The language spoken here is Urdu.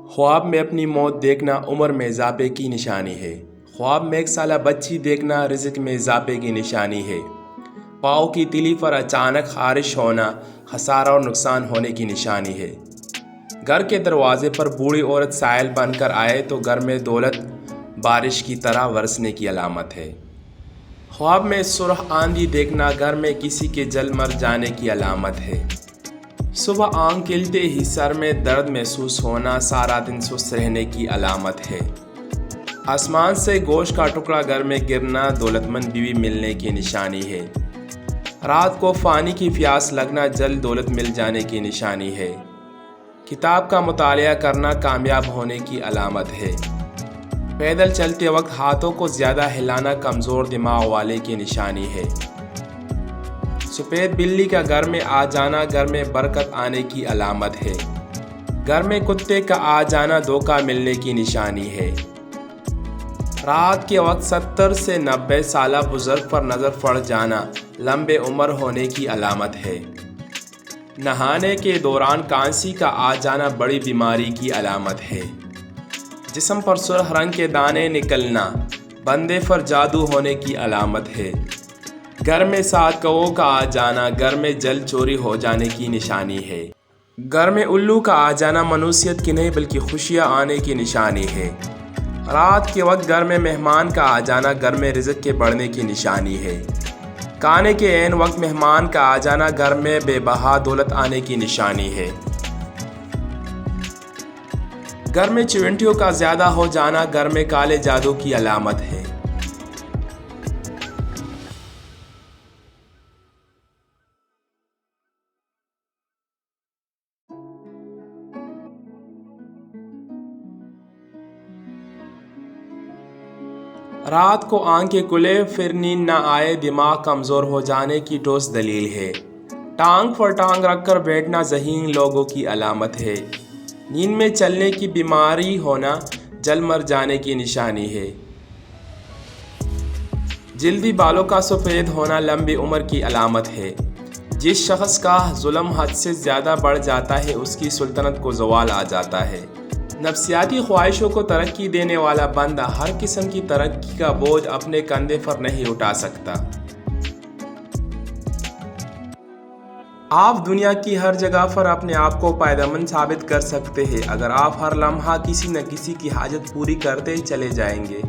خواب میں اپنی موت دیکھنا عمر میں اضافے کی نشانی ہے۔ خواب میں ایک سالہ بچی دیکھنا رزق میں اضافے کی نشانی ہے۔ پاؤں کی تلی پر اچانک خارش ہونا خسارہ اور نقصان ہونے کی نشانی ہے۔ گھر کے دروازے پر بوڑھی عورت سائل بن کر آئے تو گھر میں دولت بارش کی طرح برسنے کی علامت ہے۔ خواب میں سرخ آندھی دیکھنا گھر میں کسی کے جل مر جانے کی علامت ہے۔ صبح آنکھ کھلتے ہی سر میں درد محسوس ہونا سارا دن سست رہنے کی علامت ہے۔ آسمان سے گوشت کا ٹکڑا گھر میں گرنا دولت مند بیوی ملنے کی نشانی ہے۔ رات کو پانی کی پیاس لگنا جلد دولت مل جانے کی نشانی ہے۔ کتاب کا مطالعہ کرنا کامیاب ہونے کی علامت ہے۔ پیدل چلتے وقت ہاتھوں کو زیادہ ہلانا کمزور دماغ والے کی نشانی ہے۔ سفید بلی کا گھر میں آ جانا گھر میں برکت آنے کی علامت ہے۔ گھر میں کتے کا آ جانا دھوکہ ملنے کی نشانی ہے۔ رات کے وقت 70 سے 90 سالہ بزرگ پر نظر پڑ جانا لمبے عمر ہونے کی علامت ہے۔ نہانے کے دوران کانسی کا آ جانا بڑی بیماری کی علامت ہے۔ جسم پر سرخ رنگ کے دانے نکلنا بندے پر جادو ہونے کی علامت ہے۔ گھر میں 7 کووں کا آ جانا گھر میں جل چوری ہو جانے کی نشانی ہے۔ گھر میں الو کا آ جانا منوسیت کی نہیں بلکہ خوشیاں آنے کی نشانی ہے۔ رات کے وقت گھر میں مہمان کا آ جانا گھر میں رزق کے بڑھنے کی نشانی ہے۔ کھانے کے عین وقت مہمان کا آ جانا گھر میں بے بہا دولت آنے کی نشانی ہے۔ گھر میں چونٹیوں کا زیادہ ہو جانا گھر میں کالے جادو کی علامت ہے۔ رات کو آنکھیں کھلے پھر نیند نہ آئے دماغ کمزور ہو جانے کی ٹھوس دلیل ہے۔ ٹانگ پر ٹانگ رکھ کر بیٹھنا ذہین لوگوں کی علامت ہے۔ نیند میں چلنے کی بیماری ہونا جل مر جانے کی نشانی ہے۔ جلدی بالوں کا سفید ہونا لمبی عمر کی علامت ہے۔ جس شخص کا ظلم حد سے زیادہ بڑھ جاتا ہے اس کی سلطنت کو زوال آ جاتا ہے۔ نفسیاتی خواہشوں کو ترقی دینے والا بندہ ہر قسم کی ترقی کا بوجھ اپنے کندھے پر نہیں اٹھا سکتا۔ آپ دنیا کی ہر جگہ پر اپنے آپ کو فائدہ مند ثابت کر سکتے ہیں اگر آپ ہر لمحہ کسی نہ کسی کی حاجت پوری کرتے چلے جائیں گے۔